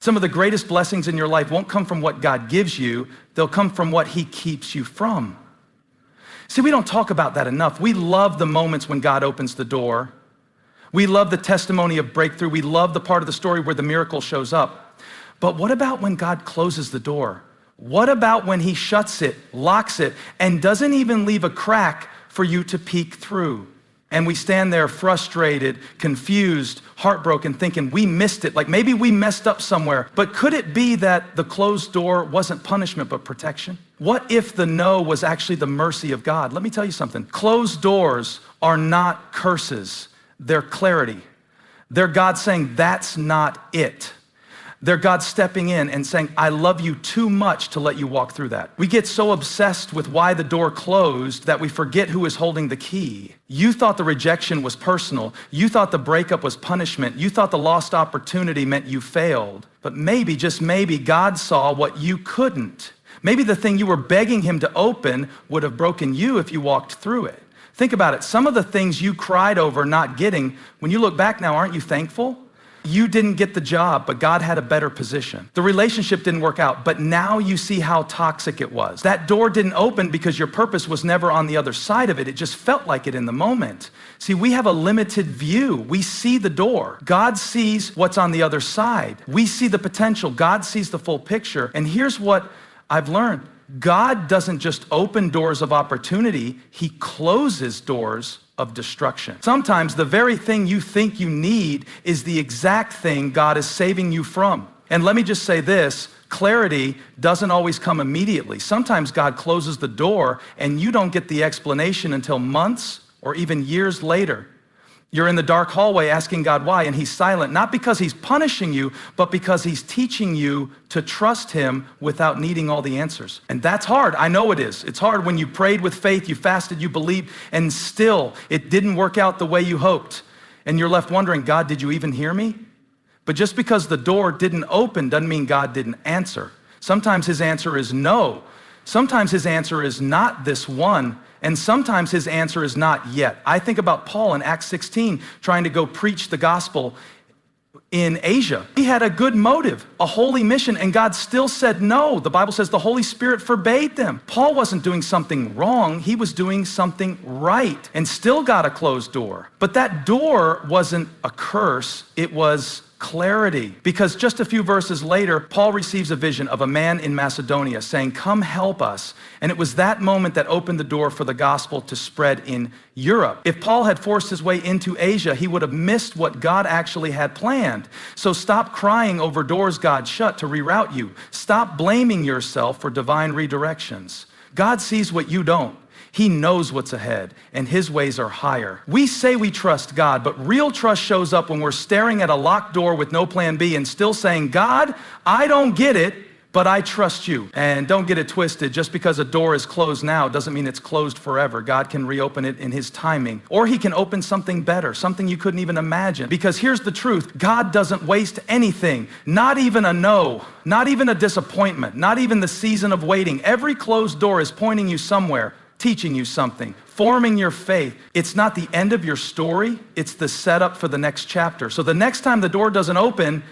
Some of the greatest blessings in your life won't come from what God gives you, they'll come from what he keeps you from. See, we don't talk about that enough. We love the moments when God opens the door. We love the testimony of breakthrough. We love the part of the story where the miracle shows up. But what about when God closes the door? What about when he shuts it, locks it, and doesn't even leave a crack for you to peek through? And we stand there frustrated, confused, heartbroken, thinking we missed it, like maybe we messed up somewhere. But could it be that the closed door wasn't punishment but protection? What if the no was actually the mercy of God? Let me tell you something. Closed doors are not curses, they're clarity. They're God saying, that's not it. They're God stepping in and saying, I love you too much to let you walk through that. We get so obsessed with why the door closed that we forget who is holding the key. You thought the rejection was personal. You thought the breakup was punishment. You thought the lost opportunity meant you failed. But maybe, just maybe, God saw what you couldn't. Maybe the thing you were begging him to open would have broken you if you walked through it. Think about it. Some of the things you cried over not getting, when you look back now, aren't you thankful? You didn't get the job, but God had a better position. The relationship didn't work out, but now you see how toxic it was. That door didn't open because your purpose was never on the other side of it. It just felt like it in the moment. See, we have a limited view. We see the door. God sees what's on the other side. We see the potential. God sees the full picture. And here's what I've learned. God doesn't just open doors of opportunity, he closes doors of destruction. Sometimes the very thing you think you need is the exact thing God is saving you from. And let me just say this, clarity doesn't always come immediately. Sometimes God closes the door and you don't get the explanation until months or even years later. You're in the dark hallway asking God why, and he's silent, not because he's punishing you, but because he's teaching you to trust him without needing all the answers. And that's hard. I know it is. It's hard when you prayed with faith, you fasted, you believed, and still it didn't work out the way you hoped. And you're left wondering, God, did you even hear me? But just because the door didn't open doesn't mean God didn't answer. Sometimes his answer is no. Sometimes his answer is not this one. And sometimes his answer is not yet. I think about Paul in Acts 16 trying to go preach the gospel in Asia. He had a good motive, a holy mission, and God still said no. The Bible says the Holy Spirit forbade them. Paul wasn't doing something wrong, he was doing something right and still got a closed door. But that door wasn't a curse, it was clarity. Because just a few verses later, Paul receives a vision of a man in Macedonia saying, come help us. And it was that moment that opened the door for the gospel to spread in Europe. If Paul had forced his way into Asia, he would have missed what God actually had planned. So stop crying over doors God shut to reroute you. Stop blaming yourself for divine redirections. God sees what you don't. He knows what's ahead, and his ways are higher. We say we trust God, but real trust shows up when we're staring at a locked door with no plan B and still saying, God, I don't get it, but I trust you. And don't get it twisted. Just because a door is closed now doesn't mean it's closed forever. God can reopen it in his timing. Or he can open something better, something you couldn't even imagine. Because here's the truth. God doesn't waste anything, not even a no, not even a disappointment, not even the season of waiting. Every closed door is pointing you somewhere, teaching you something, forming your faith. It's not the end of your story, it's the setup for the next chapter. So the next time the door doesn't open,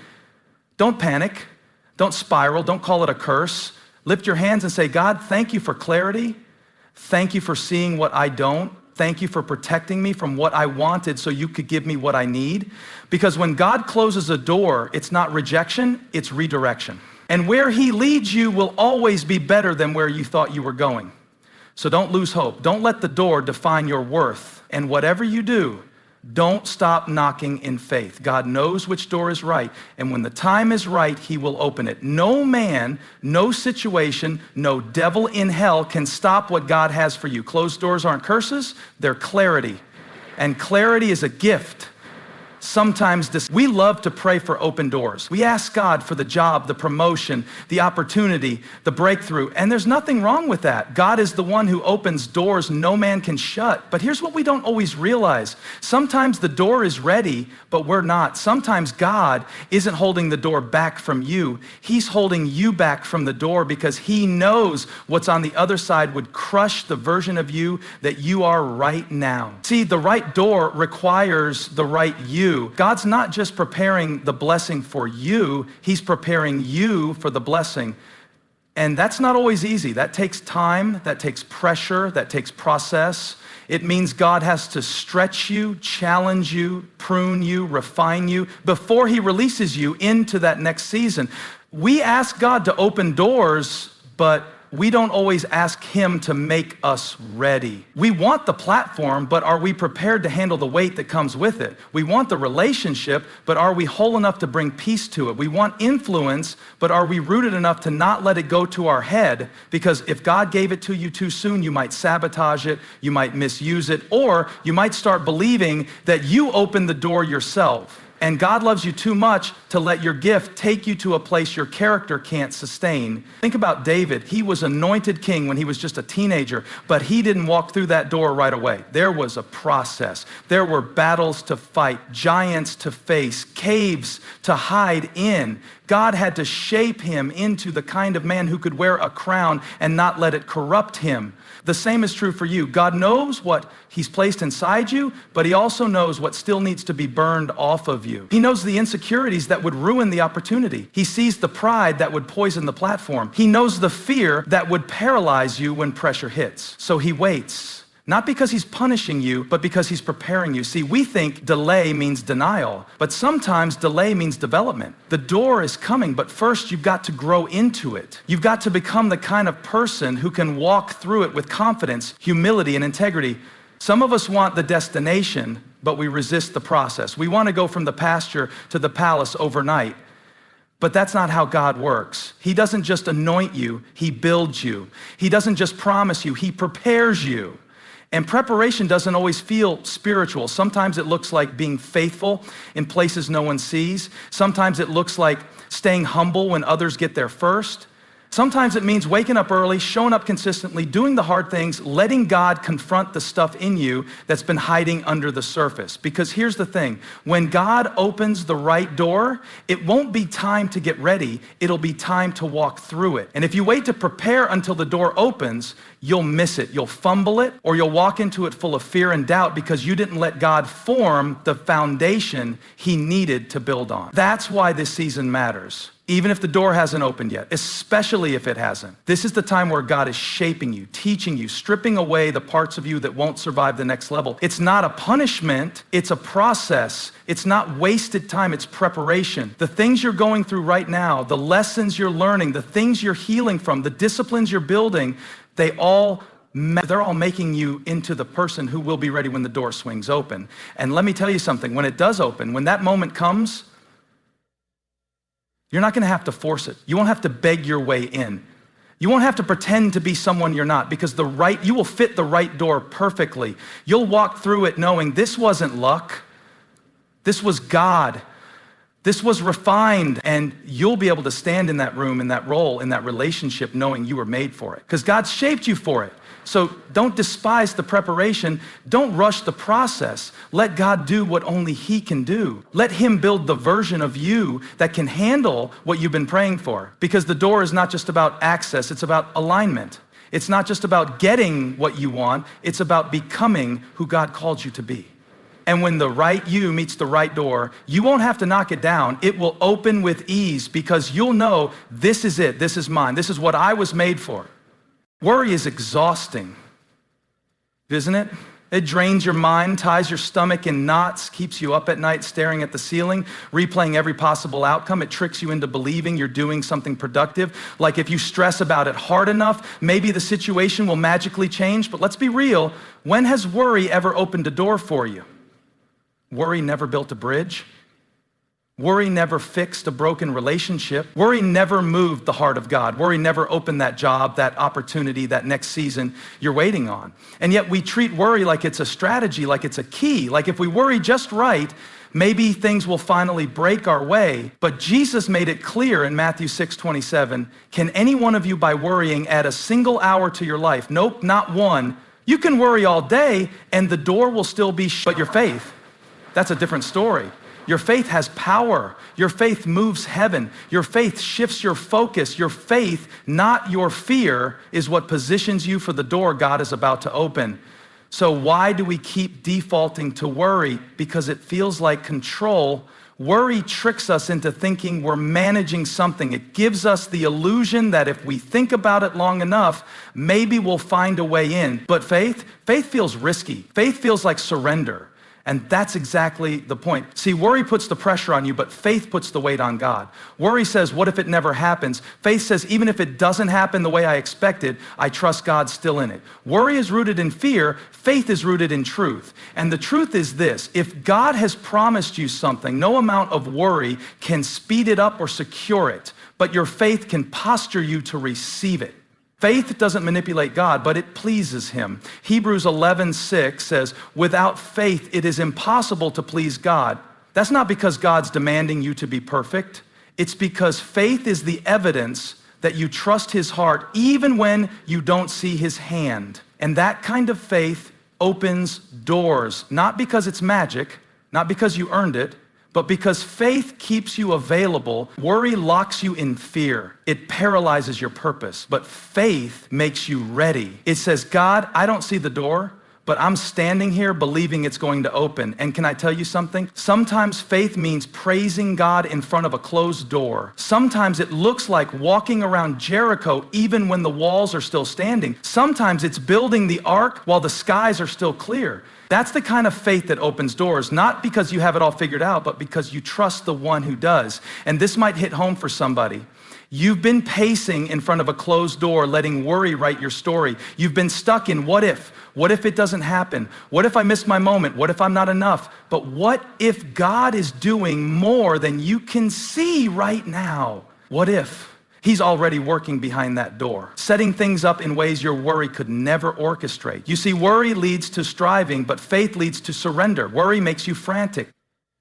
don't panic, don't spiral, don't call it a curse. Lift your hands and say, God, thank you for clarity. Thank you for seeing what I don't. Thank you for protecting me from what I wanted so you could give me what I need. Because when God closes a door, it's not rejection, it's redirection. And where he leads you will always be better than where you thought you were going. So don't lose hope. Don't let the door define your worth. And whatever you do, don't stop knocking in faith. God knows which door is right. And when the time is right, he will open it. No man, no situation, no devil in hell can stop what God has for you. Closed doors aren't curses, they're clarity. And clarity is a gift. Sometimes we love to pray for open doors. We ask God for the job, the promotion, the opportunity, the breakthrough, and there's nothing wrong with that. God is the one who opens doors no man can shut. But here's what we don't always realize. Sometimes the door is ready, but we're not. Sometimes God isn't holding the door back from you. He's holding you back from the door because he knows what's on the other side would crush the version of you that you are right now. See, the right door requires the right you. you. God's not just preparing the blessing for you, he's preparing you for the blessing. And that's not always easy. That takes time, that takes pressure, that takes process. It means God has to stretch you, challenge you, prune you, refine you before he releases you into that next season. We ask God to open doors, but we don't always ask him to make us ready. We want the platform, but are we prepared to handle the weight that comes with it? We want the relationship, but are we whole enough to bring peace to it? We want influence, but are we rooted enough to not let it go to our head? Because if God gave it to you too soon, you might sabotage it, you might misuse it, or you might start believing that you opened the door yourself. And God loves you too much to let your gift take you to a place your character can't sustain. Think about David. He was anointed king when he was just a teenager, but he didn't walk through that door right away. There was a process. There were battles to fight, giants to face, caves to hide in. God had to shape him into the kind of man who could wear a crown and not let it corrupt him. The same is true for you. God knows what he's placed inside you, but he also knows what still needs to be burned off of you. He knows the insecurities that would ruin the opportunity. He sees the pride that would poison the platform. He knows the fear that would paralyze you when pressure hits. So he waits. Not because he's punishing you, but because he's preparing you. See, we think delay means denial, but sometimes delay means development. The door is coming, but first you've got to grow into it. You've got to become the kind of person who can walk through it with confidence, humility, and integrity. Some of us want the destination, but we resist the process. We want to go from the pasture to the palace overnight. But that's not how God works. He doesn't just anoint you, he builds you. He doesn't just promise you, he prepares you. And preparation doesn't always feel spiritual. Sometimes it looks like being faithful in places no one sees. Sometimes it looks like staying humble when others get there first. Sometimes it means waking up early, showing up consistently, doing the hard things, letting God confront the stuff in you that's been hiding under the surface. Because here's the thing, when God opens the right door, it won't be time to get ready, it'll be time to walk through it. And if you wait to prepare until the door opens, you'll miss it, you'll fumble it, or you'll walk into it full of fear and doubt because you didn't let God form the foundation he needed to build on. That's why this season matters. Even if the door hasn't opened yet, especially if it hasn't. This is the time where God is shaping you, teaching you, stripping away the parts of you that won't survive the next level. It's not a punishment, it's a process. It's not wasted time, it's preparation. The things you're going through right now, the lessons you're learning, the things you're healing from, the disciplines you're building, they're all making you into the person who will be ready when the door swings open. And let me tell you something, when it does open, when that moment comes, you're not gonna have to force it. You won't have to beg your way in. You won't have to pretend to be someone you're not because you will fit the right door perfectly. You'll walk through it knowing this wasn't luck, this was God. This was refined, and you'll be able to stand in that room, in that role, in that relationship, knowing you were made for it. Because God shaped you for it. So don't despise the preparation. Don't rush the process. Let God do what only he can do. Let him build the version of you that can handle what you've been praying for. Because the door is not just about access, it's about alignment. It's not just about getting what you want, it's about becoming who God called you to be. And when the right you meets the right door, you won't have to knock it down. It will open with ease because you'll know this is it, this is mine, this is what I was made for. Worry is exhausting, isn't it? It drains your mind, ties your stomach in knots, keeps you up at night staring at the ceiling, replaying every possible outcome. It tricks you into believing you're doing something productive. Like if you stress about it hard enough, maybe the situation will magically change. But let's be real, when has worry ever opened a door for you? Worry never built a bridge. Worry never fixed a broken relationship. Worry never moved the heart of God. Worry never opened that job, that opportunity, that next season you're waiting on. And yet we treat worry like it's a strategy, like it's a key. Like if we worry just right, maybe things will finally break our way. But Jesus made it clear in Matthew 6:27, can any one of you by worrying add a single hour to your life? Nope, not one. You can worry all day and the door will still be shut. But your faith, that's a different story. Your faith has power. Your faith moves heaven. Your faith shifts your focus. Your faith, not your fear, is what positions you for the door God is about to open. So why do we keep defaulting to worry? Because it feels like control. Worry tricks us into thinking we're managing something. It gives us the illusion that if we think about it long enough, maybe we'll find a way in. But faith feels risky. Faith feels like surrender. And that's exactly the point. See, worry puts the pressure on you, but faith puts the weight on God. Worry says, what if it never happens? Faith says, even if it doesn't happen the way I expected, I trust God's still in it. Worry is rooted in fear. Faith is rooted in truth. And the truth is this: if God has promised you something, no amount of worry can speed it up or secure it, but your faith can posture you to receive it. Faith doesn't manipulate God, but it pleases him. Hebrews 11:6 says, without faith, it is impossible to please God. That's not because God's demanding you to be perfect. It's because faith is the evidence that you trust his heart even when you don't see his hand. And that kind of faith opens doors, not because it's magic, not because you earned it, but because faith keeps you available. Worry locks you in fear. It paralyzes your purpose. But faith makes you ready. It says, God, I don't see the door, but I'm standing here believing it's going to open. And can I tell you something? Sometimes faith means praising God in front of a closed door. Sometimes it looks like walking around Jericho even when the walls are still standing. Sometimes it's building the ark while the skies are still clear. That's the kind of faith that opens doors, not because you have it all figured out, but because you trust the one who does. And this might hit home for somebody. You've been pacing in front of a closed door, letting worry write your story. You've been stuck in what if? What if it doesn't happen? What if I miss my moment? What if I'm not enough? But what if God is doing more than you can see right now? What if he's already working behind that door, setting things up in ways your worry could never orchestrate? You see, worry leads to striving, but faith leads to surrender. Worry makes you frantic.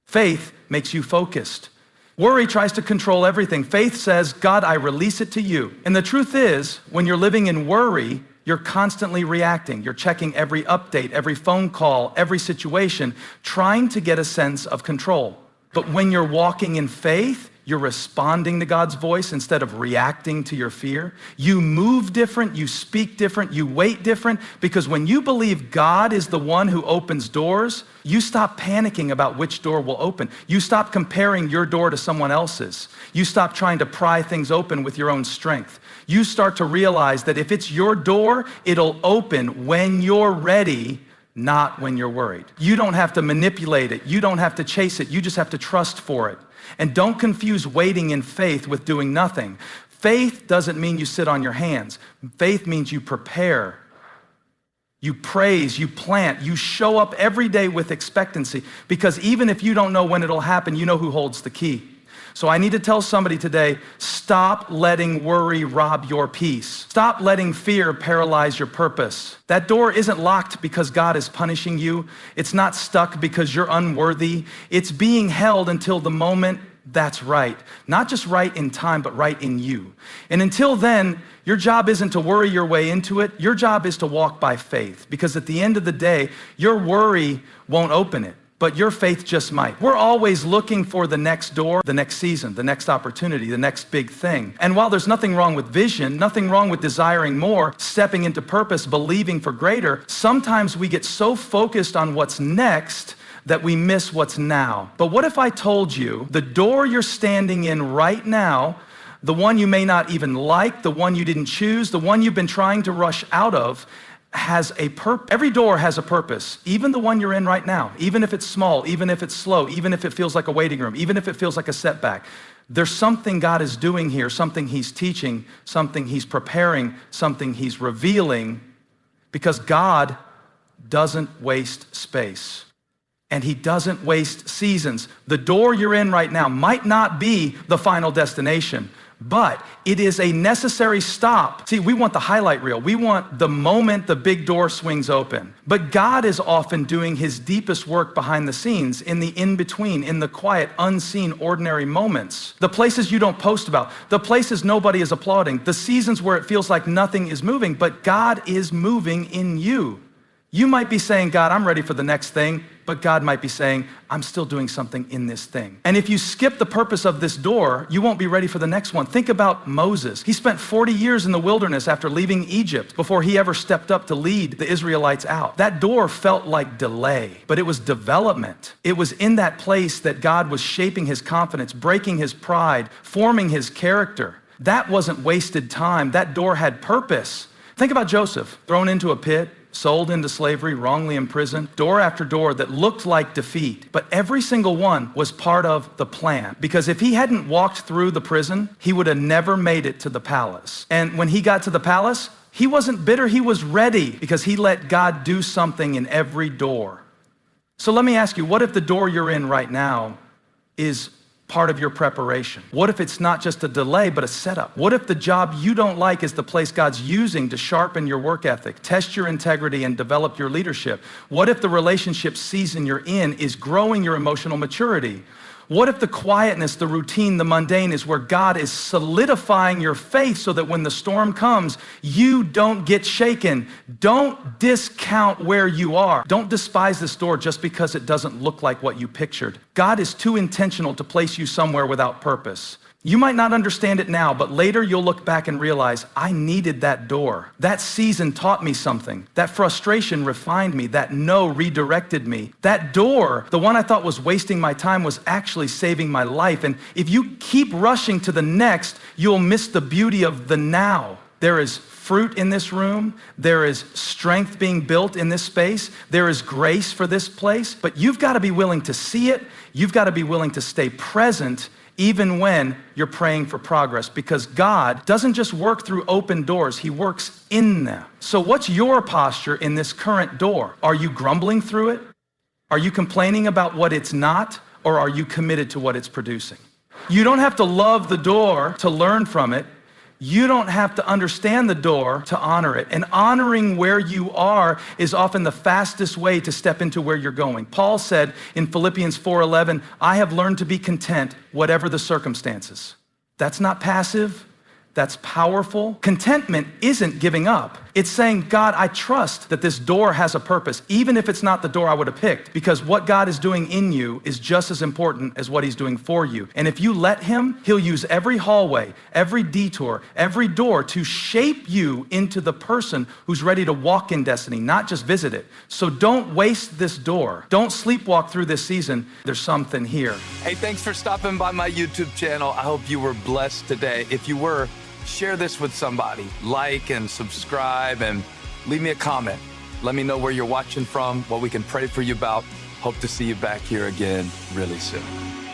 Faith makes you focused. Worry tries to control everything. Faith says, God, I release it to you. And the truth is, when you're living in worry, you're constantly reacting. You're checking every update, every phone call, every situation, trying to get a sense of control. But when you're walking in faith, you're responding to God's voice instead of reacting to your fear. You move different, you speak different, you wait different, because when you believe God is the one who opens doors, you stop panicking about which door will open. You stop comparing your door to someone else's. You stop trying to pry things open with your own strength. You start to realize that if it's your door, it'll open when you're ready, not when you're worried. You don't have to manipulate it. You don't have to chase it. You just have to trust for it. And don't confuse waiting in faith with doing nothing. Faith doesn't mean you sit on your hands. Faith means you prepare. You praise, you plant, you show up every day with expectancy, because even if you don't know when it'll happen, you know who holds the key. So I need to tell somebody today, stop letting worry rob your peace. Stop letting fear paralyze your purpose. That door isn't locked because God is punishing you. It's not stuck because you're unworthy. It's being held until the moment that's right. Not just right in time, but right in you. And until then, your job isn't to worry your way into it. Your job is to walk by faith, because at the end of the day, your worry won't open it, but your faith just might. We're always looking for the next door, the next season, the next opportunity, the next big thing. And while there's nothing wrong with vision, nothing wrong with desiring more, stepping into purpose, believing for greater, sometimes we get so focused on what's next that we miss what's now. But what if I told you the door you're standing in right now, the one you may not even like, the one you didn't choose, the one you've been trying to rush out of, has a purpose. Every door has a purpose, even the one you're in right now, even if it's small, even if it's slow, even if it feels like a waiting room, even if it feels like a setback. There's something God is doing here, something he's teaching, something he's preparing, something he's revealing, because God doesn't waste space. And he doesn't waste seasons. The door you're in right now might not be the final destination, but it is a necessary stop. See, we want the highlight reel. We want the moment the big door swings open. But God is often doing his deepest work behind the scenes, in the in-between, in the quiet, unseen, ordinary moments. The places you don't post about, the places nobody is applauding, the seasons where it feels like nothing is moving, but God is moving in you. You might be saying, God, I'm ready for the next thing, but God might be saying, I'm still doing something in this thing. And if you skip the purpose of this door, you won't be ready for the next one. Think about Moses. He spent 40 years in the wilderness after leaving Egypt before he ever stepped up to lead the Israelites out. That door felt like delay, but it was development. It was in that place that God was shaping his confidence, breaking his pride, forming his character. That wasn't wasted time. That door had purpose. Think about Joseph, thrown into a pit, sold into slavery, wrongly imprisoned, door after door that looked like defeat. But every single one was part of the plan. Because if he hadn't walked through the prison, he would have never made it to the palace. And when he got to the palace, he wasn't bitter, he was ready because he let God do something in every door. So let me ask you, what if the door you're in right now is part of your preparation? What if it's not just a delay, but a setup? What if the job you don't like is the place God's using to sharpen your work ethic, test your integrity, and develop your leadership? What if the relationship season you're in is growing your emotional maturity? What if the quietness, the routine, the mundane is where God is solidifying your faith so that when the storm comes, you don't get shaken? Don't discount where you are. Don't despise this door just because it doesn't look like what you pictured. God is too intentional to place you somewhere without purpose. You might not understand it now, but later you'll look back and realize, I needed that door. That season taught me something. That frustration refined me. That no redirected me. That door, the one I thought was wasting my time, was actually saving my life. And if you keep rushing to the next, you'll miss the beauty of the now. There is fruit in this room. There is strength being built in this space. There is grace for this place. But you've got to be willing to see it. You've got to be willing to stay present even when you're praying for progress, because God doesn't just work through open doors, he works in them. So what's your posture in this current door? Are you grumbling through it? Are you complaining about what it's not? Or are you committed to what it's producing? You don't have to love the door to learn from it. You don't have to understand the door to honor it. And honoring where you are is often the fastest way to step into where you're going. Paul said in Philippians 4:11, I have learned to be content whatever the circumstances. That's not passive. That's powerful. Contentment isn't giving up. It's saying, God, I trust that this door has a purpose, even if it's not the door I would have picked, because what God is doing in you is just as important as what he's doing for you. And if you let him, he'll use every hallway, every detour, every door to shape you into the person who's ready to walk in destiny, not just visit it. So don't waste this door. Don't sleepwalk through this season. There's something here. Hey, thanks for stopping by my YouTube channel. I hope you were blessed today. If you were, share this with somebody, like and subscribe, and leave me a comment. Let me know where you're watching from, what we can pray for you about. Hope to see you back here again really soon.